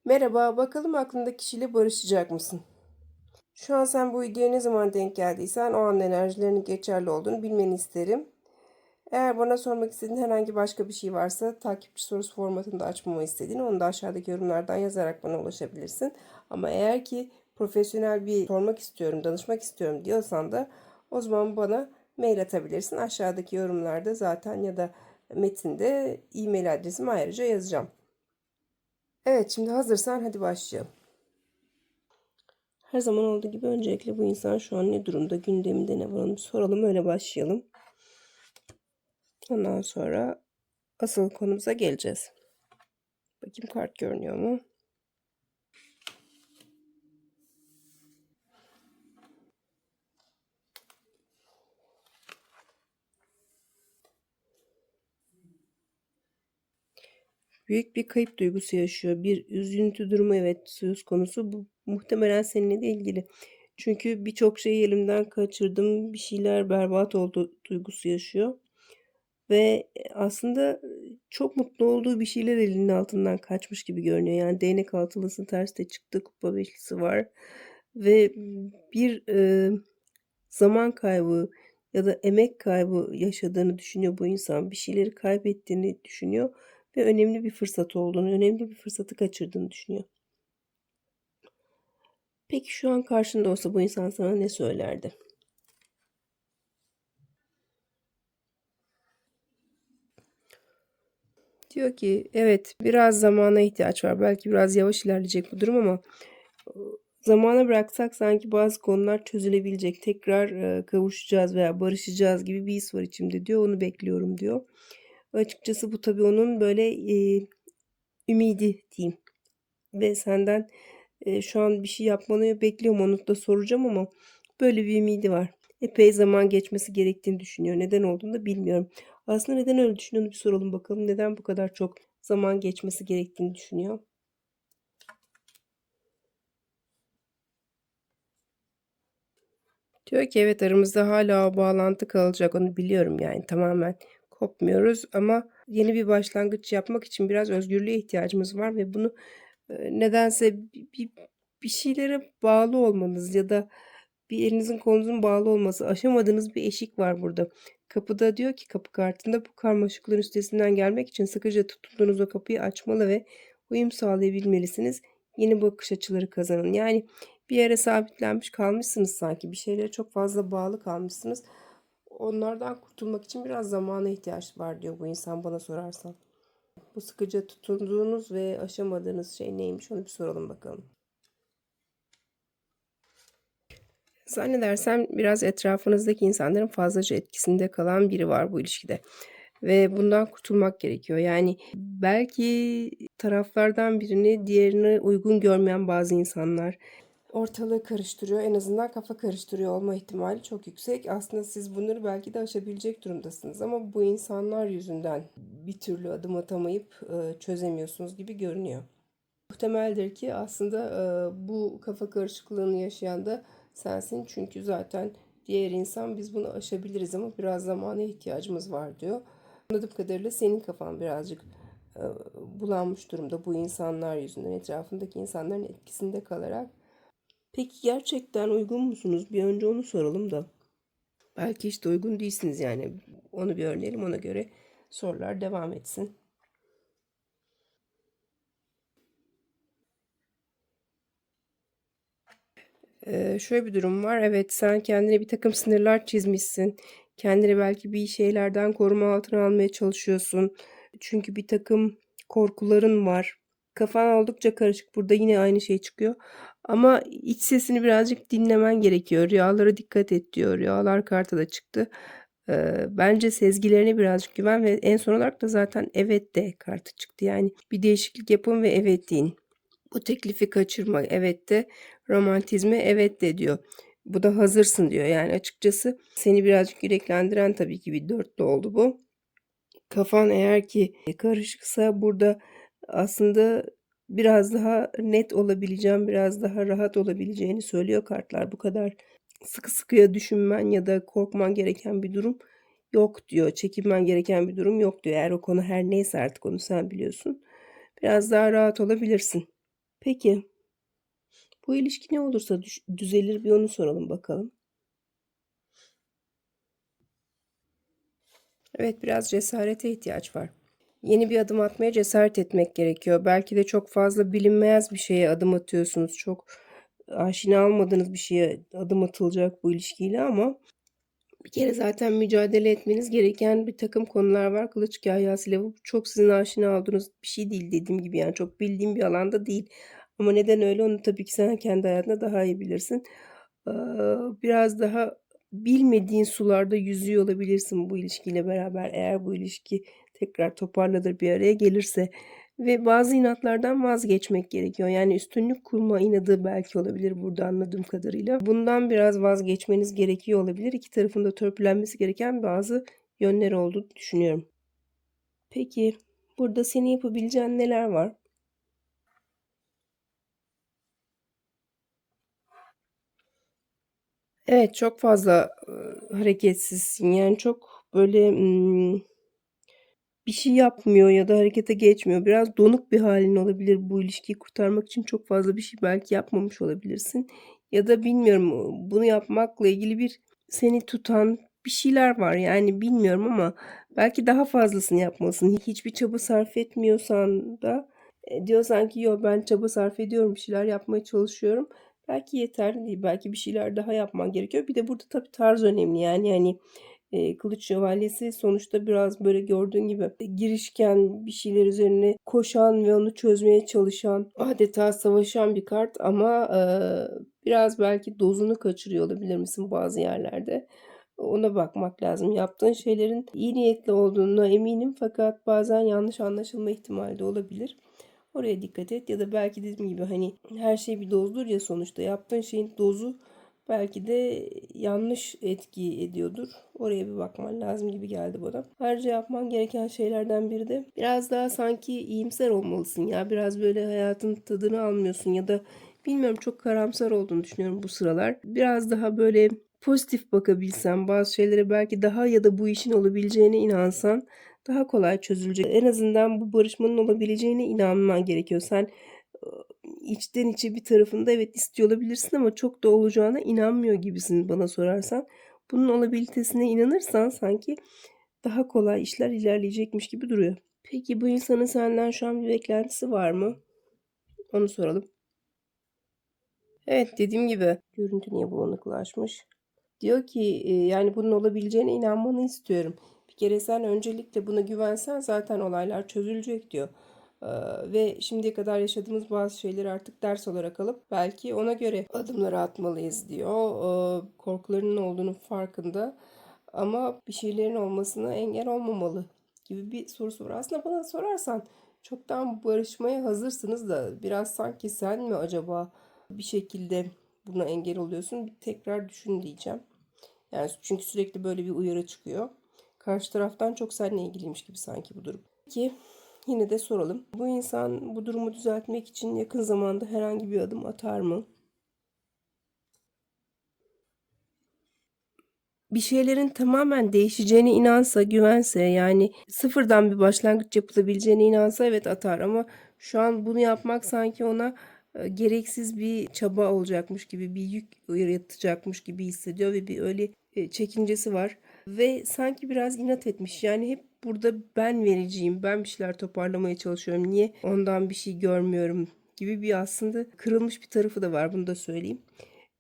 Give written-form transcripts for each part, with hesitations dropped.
Merhaba, bakalım aklındaki kişiyle barışacak mısın? Şu an sen bu videoya ne zaman denk geldiysen o an enerjilerinin geçerli olduğunu bilmeni isterim. Eğer bana sormak istediğin herhangi başka bir şey varsa takipçi sorusu formatında açmamı istediğin onu da aşağıdaki yorumlardan yazarak bana ulaşabilirsin. Ama eğer ki profesyonel bir sormak istiyorum, danışmak istiyorum diyorsan da o zaman bana mail atabilirsin. Aşağıdaki yorumlarda zaten ya da metinde e-mail adresimi ayrıca yazacağım. Evet, şimdi hazırsan hadi başlayalım. Her zaman olduğu gibi öncelikle bu insan şu an ne durumda, gündeminde ne var onu bir soralım, öyle başlayalım. Ondan sonra asıl konumuza geleceğiz. Bakayım kart görünüyor mu? Büyük bir kayıp duygusu yaşıyor. Bir üzüntü durumu evet söz konusu. Bu muhtemelen seninle de ilgili. Çünkü birçok şeyi elimden kaçırdım, bir şeyler berbat oldu duygusu yaşıyor. Ve aslında çok mutlu olduğu bir şeyler elinin altından kaçmış gibi görünüyor. Yani değnek altılısı terste çıktı, kupa beşlisi var. Ve bir zaman kaybı ya da emek kaybı yaşadığını düşünüyor bu insan. Bir şeyleri kaybettiğini düşünüyor ve önemli bir fırsat olduğunu, önemli bir fırsatı kaçırdığını düşünüyor. Peki şu an karşında olsa bu insan sana ne söylerdi? Diyor ki evet biraz zamana ihtiyaç var. Belki biraz yavaş ilerleyecek bu durum ama zamana bıraksak sanki bazı konular çözülebilecek. Tekrar kavuşacağız veya barışacağız gibi bir his var içimde diyor. Onu bekliyorum diyor. Açıkçası bu tabii onun böyle ümidi diyeyim. Ve senden şu an bir şey yapmanı bekliyorum, onu da soracağım ama böyle bir ümidi var. Epey zaman geçmesi gerektiğini düşünüyor. Neden olduğunu da bilmiyorum. Aslında neden öyle düşünüyorunu bir soralım bakalım. Neden bu kadar çok zaman geçmesi gerektiğini düşünüyor? Diyor ki evet aramızda hala o bağlantı kalacak, onu biliyorum yani tamamen kopmuyoruz ama yeni bir başlangıç yapmak için biraz özgürlüğe ihtiyacımız var ve bunu nedense bir şeylere bağlı olmanız ya da bir elinizin kolunuzun bağlı olması, aşamadığınız bir eşik var burada. Kapıda diyor ki kapı kartında bu karmaşıklığın üstesinden gelmek için sıkıca tutunduğunuz o kapıyı açmalı ve uyum sağlayabilmelisiniz. Yeni bakış açıları kazanın. Yani bir yere sabitlenmiş kalmışsınız sanki. Bir şeylere çok fazla bağlı kalmışsınız. Onlardan kurtulmak için biraz zamana ihtiyaç var diyor bu insan bana sorarsan. Bu sıkıca tutunduğunuz ve aşamadığınız şey neymiş onu bir soralım bakalım. Zannedersem biraz etrafınızdaki insanların fazlaca etkisinde kalan biri var bu ilişkide. Ve bundan kurtulmak gerekiyor. Yani belki taraflardan birini diğerine uygun görmeyen bazı insanlar ortalığı karıştırıyor. En azından kafa karıştırıyor olma ihtimali çok yüksek. Aslında siz bunları belki de aşabilecek durumdasınız ama bu insanlar yüzünden bir türlü adım atamayıp çözemiyorsunuz gibi görünüyor. Muhtemeldir ki aslında bu kafa karışıklığını yaşayan da sensin. Çünkü zaten diğer insan biz bunu aşabiliriz ama biraz zamana ihtiyacımız var diyor. Anladığım kadarıyla senin kafan birazcık e, bulanmış durumda bu insanlar yüzünden, etrafındaki insanların etkisinde kalarak. Peki gerçekten uygun musunuz? Bir önce onu soralım da. Belki işte uygun değilsiniz yani. Onu bir öğrenelim, ona göre sorular devam etsin. Şöyle bir durum var. Evet, sen kendine bir takım sınırlar çizmişsin. Kendini belki bir şeylerden koruma altına almaya çalışıyorsun. Çünkü bir takım korkuların var. Kafan oldukça karışık. Burada yine aynı şey çıkıyor. Ama iç sesini birazcık dinlemen gerekiyor. Rüyalara dikkat et diyor. Rüyalar kartı da çıktı. Bence sezgilerine birazcık güven ve en son olarak da zaten evet de kartı çıktı. Yani bir değişiklik yapın ve evet deyin. Bu teklifi kaçırma evet de, romantizme evet de diyor. Bu da hazırsın diyor. Yani açıkçası seni birazcık yüreklendiren tabii ki bir dörtlü oldu bu. Kafan eğer ki karışıksa burada aslında biraz daha net olabileceğim, biraz daha rahat olabileceğini söylüyor kartlar. Bu kadar sıkı sıkıya düşünmen ya da korkman gereken bir durum yok diyor. Çekinmen gereken bir durum yok diyor. Eğer o konu her neyse artık onu sen biliyorsun. Biraz daha rahat olabilirsin. Peki, bu ilişki ne olursa düzelir, bir onu soralım bakalım. Evet, biraz cesarete ihtiyaç var. Yeni bir adım atmaya cesaret etmek gerekiyor. Belki de çok fazla bilinmez bir şeye adım atıyorsunuz. Çok aşina olmadığınız bir şeye adım atılacak bu ilişkiyle ama bir kere zaten mücadele etmeniz gereken bir takım konular var. Kılıç kahyasıyla bu çok sizin aşina olduğunuz bir şey değil, dediğim gibi, yani çok bildiğim bir alanda değil. Ama neden öyle, onu tabii ki sen kendi hayatında daha iyi bilirsin. Biraz daha bilmediğin sularda yüzüyor olabilirsin bu ilişkiyle beraber, eğer bu ilişki tekrar toparlanır, bir araya gelirse ve bazı inatlardan vazgeçmek gerekiyor. Yani üstünlük kurma inadı belki olabilir burada, anladığım kadarıyla. Bundan biraz vazgeçmeniz gerekiyor olabilir. İki tarafın da törpülenmesi gereken bazı yönleri olduğunu düşünüyorum. Peki, burada senin yapabileceğin neler var? Evet, çok fazla hareketsizsin. Yani çok böyle bir şey yapmıyor ya da harekete geçmiyor. Biraz donuk bir halin olabilir. Bu ilişkiyi kurtarmak için çok fazla bir şey belki yapmamış olabilirsin. Ya da bilmiyorum, bunu yapmakla ilgili bir seni tutan bir şeyler var. Yani bilmiyorum ama belki daha fazlasını yapmalısın. Hiçbir çaba sarf etmiyorsan da diyorsan ki yo, ben çaba sarf ediyorum, bir şeyler yapmaya çalışıyorum. Belki yeterli değil. Belki bir şeyler daha yapman gerekiyor. Bir de burada tabii tarz önemli. Yani hani Kılıç Şövalyesi sonuçta biraz böyle gördüğün gibi girişken, bir şeyler üzerine koşan ve onu çözmeye çalışan, adeta savaşan bir kart ama biraz belki dozunu kaçırıyor olabilir misin bazı yerlerde? Ona bakmak lazım. Yaptığın şeylerin iyi niyetli olduğuna eminim fakat bazen yanlış anlaşılma ihtimali de olabilir. Oraya dikkat et ya da belki dediğim gibi hani her şey bir dozdur ya, sonuçta yaptığın şeyin dozu belki de yanlış etki ediyordur. Oraya bir bakman lazım gibi geldi bana. Ayrıca yapman gereken şeylerden biri de biraz daha sanki iyimser olmalısın ya. Biraz böyle hayatın tadını almıyorsun ya da bilmiyorum, çok karamsar olduğunu düşünüyorum bu sıralar. Biraz daha böyle pozitif bakabilsen bazı şeylere, belki daha ya da bu işin olabileceğine inansan daha kolay çözülecek. En azından bu barışmanın olabileceğine inanman gerekiyor. Sen içten içe bir tarafında evet istiyor olabilirsin ama çok da olacağına inanmıyor gibisin bana sorarsan. Bunun olabilitesine inanırsan sanki daha kolay işler ilerleyecekmiş gibi duruyor. Peki bu insanın senden şu an bir beklentisi var mı? Onu soralım. Evet, dediğim gibi görüntü niye bulanıklaşmış? Diyor ki yani bunun olabileceğine inanmanı istiyorum. Bir kere sen öncelikle buna güvensen zaten olaylar çözülecek diyor. Ve şimdiye kadar yaşadığımız bazı şeyleri artık ders olarak alıp belki ona göre adımları atmalıyız diyor. Korkularının olduğunu farkında ama bir şeylerin olmasına engel olmamalı gibi bir sorusu var. Aslında bana sorarsan çoktan barışmaya hazırsınız da biraz sanki sen mi acaba bir şekilde buna engel oluyorsun? Bir tekrar düşün diyeceğim. Yani çünkü sürekli böyle bir uyarı çıkıyor. Karşı taraftan çok seninle ilgiliymiş gibi sanki bu durum. Ki yine de soralım. Bu insan bu durumu düzeltmek için yakın zamanda herhangi bir adım atar mı? Bir şeylerin tamamen değişeceğine inansa, güvense, yani sıfırdan bir başlangıç yapılabileceğine inansa evet atar ama şu an bunu yapmak sanki ona gereksiz bir çaba olacakmış gibi, bir yük yaratacakmış gibi hissediyor ve bir öyle çekincesi var ve sanki biraz inat etmiş. Yani hep burada ben vereceğim, ben bir şeyler toparlamaya çalışıyorum. Niye ondan bir şey görmüyorum gibi bir aslında kırılmış bir tarafı da var, bunu da söyleyeyim.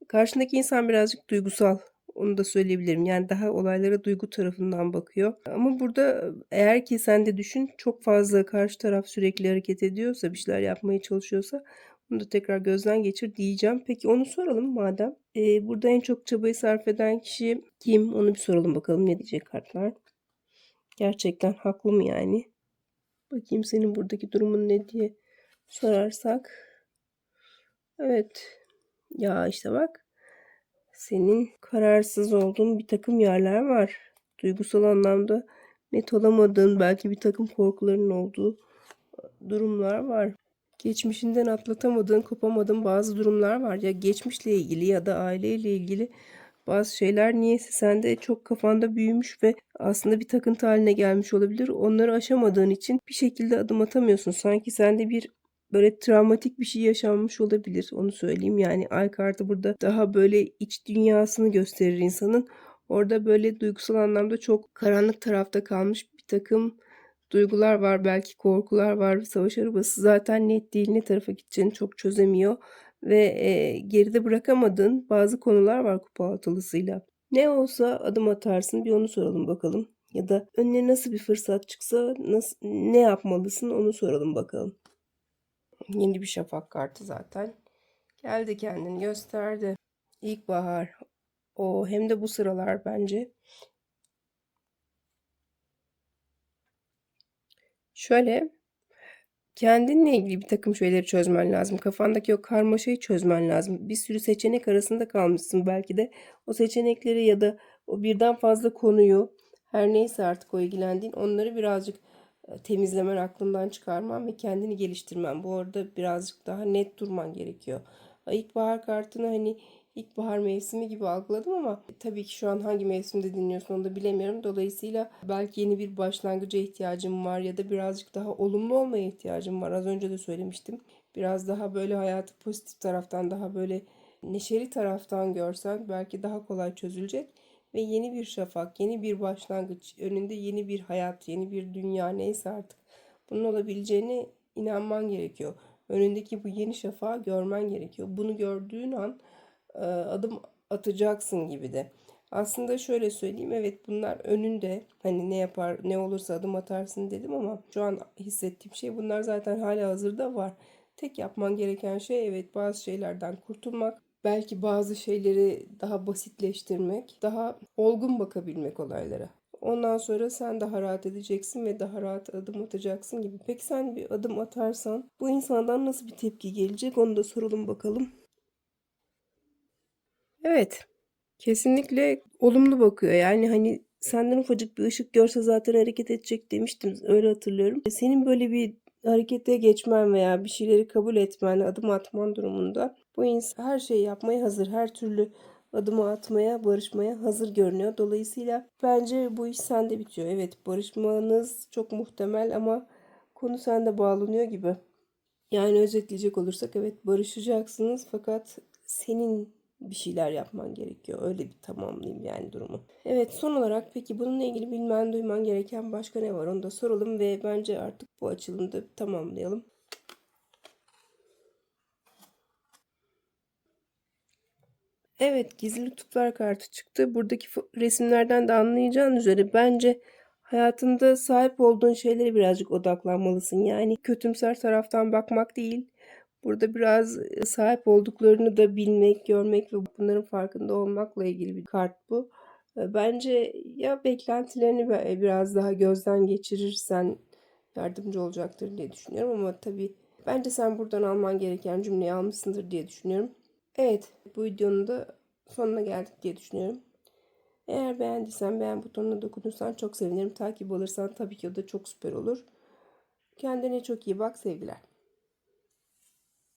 Karşındaki insan birazcık duygusal. Onu da söyleyebilirim. Yani daha olaylara duygu tarafından bakıyor. Ama burada eğer ki sen de düşün, çok fazla karşı taraf sürekli hareket ediyorsa, bir şeyler yapmaya çalışıyorsa bunu da tekrar gözden geçir diyeceğim. Peki onu soralım madem. Burada en çok çabayı sarf eden kişi kim? Onu bir soralım bakalım, ne diyecek kartlar. Gerçekten haklı mı yani? Bakayım senin buradaki durumun ne diye sorarsak. Evet. Ya işte bak. Senin kararsız olduğun bir takım yerler var. Duygusal anlamda net olamadığın, belki bir takım korkuların olduğu durumlar var. Geçmişinden atlatamadığın, kopamadığın bazı durumlar var. Ya geçmişle ilgili ya da aileyle ilgili bazı şeyler niyeyse sende çok kafanda büyümüş ve aslında bir takıntı haline gelmiş olabilir. Onları aşamadığın için bir şekilde adım atamıyorsun. Sanki sende bir böyle travmatik bir şey yaşanmış olabilir. Onu söyleyeyim. Yani ay kartı burada daha böyle iç dünyasını gösterir insanın. Orada böyle duygusal anlamda çok karanlık tarafta kalmış bir takım duygular var. Belki korkular var. Savaş arabası zaten net değil. Ne tarafa gideceğini çok çözemiyor. Ve geride bırakamadığın bazı konular var kupa altılısıyla. Ne olsa adım atarsın, bir onu soralım bakalım. Ya da önüne nasıl bir fırsat çıksa ne yapmalısın onu soralım bakalım. Yeni bir şafak kartı zaten. Geldi, kendini gösterdi. İlkbahar. O hem de bu sıralar bence. Şöyle, kendinle ilgili bir takım şeyleri çözmen lazım. Kafandaki o karmaşayı çözmen lazım. Bir sürü seçenek arasında kalmışsın belki de. O seçenekleri ya da o birden fazla konuyu, her neyse artık o ilgilendiğin, onları birazcık temizlemen, aklından çıkarman ve kendini geliştirmen. Bu arada birazcık daha net durman gerekiyor. İlkbahar kartını hani ilkbahar mevsimi gibi algıladım ama tabii ki şu an hangi mevsimde dinliyorsun onu da bilemiyorum. Dolayısıyla belki yeni bir başlangıca ihtiyacım var ya da birazcık daha olumlu olmaya ihtiyacım var. Az önce de söylemiştim. Biraz daha böyle hayatı pozitif taraftan, daha böyle neşeli taraftan görsen belki daha kolay çözülecek. Ve yeni bir şafak, yeni bir başlangıç, önünde yeni bir hayat, yeni bir dünya, neyse artık bunun olabileceğine inanman gerekiyor. Önündeki bu yeni şafağı görmen gerekiyor. Bunu gördüğün an adım atacaksın gibi de. Aslında şöyle söyleyeyim, evet bunlar önünde, hani ne yapar ne olursa adım atarsın dedim ama şu an hissettiğim şey bunlar zaten hala hazırda var. Tek yapman gereken şey, evet, bazı şeylerden kurtulmak, belki bazı şeyleri daha basitleştirmek, daha olgun bakabilmek olaylara. Ondan sonra sen daha rahat edeceksin ve daha rahat adım atacaksın gibi. Peki sen bir adım atarsan bu insandan nasıl bir tepki gelecek, onu da soralım bakalım. Evet, kesinlikle olumlu bakıyor. Yani hani senden ufacık bir ışık görse zaten hareket edecek demiştim. Öyle hatırlıyorum. Senin böyle bir harekete geçmen veya bir şeyleri kabul etmen, adım atman durumunda bu insan her şeyi yapmaya hazır. Her türlü adımı atmaya, barışmaya hazır görünüyor. Dolayısıyla bence bu iş sende bitiyor. Evet, barışmanız çok muhtemel ama konu sende bağlanıyor gibi. Yani özetleyecek olursak, evet, barışacaksınız fakat senin bir şeyler yapman gerekiyor. Öyle bir tamamlayayım yani durumu. Evet, son olarak peki bununla ilgili bilmen, duyman gereken başka ne var onu da soralım ve bence artık bu açılımı da tamamlayalım. Evet, gizli lütuflar kartı çıktı. Buradaki resimlerden de anlayacağın üzere bence hayatında sahip olduğun şeylere birazcık odaklanmalısın. Yani kötümser taraftan bakmak değil. Burada biraz sahip olduklarını da bilmek, görmek ve bunların farkında olmakla ilgili bir kart bu. Bence ya beklentilerini biraz daha gözden geçirirsen yardımcı olacaktır diye düşünüyorum ama tabii bence sen buradan alman gereken cümleyi almışsındır diye düşünüyorum. Evet, bu videonun da sonuna geldik diye düşünüyorum. Eğer beğendiysen beğen butonuna dokunursan çok sevinirim. Takip alırsan tabii ki o da çok süper olur. Kendine çok iyi bak, sevgiler.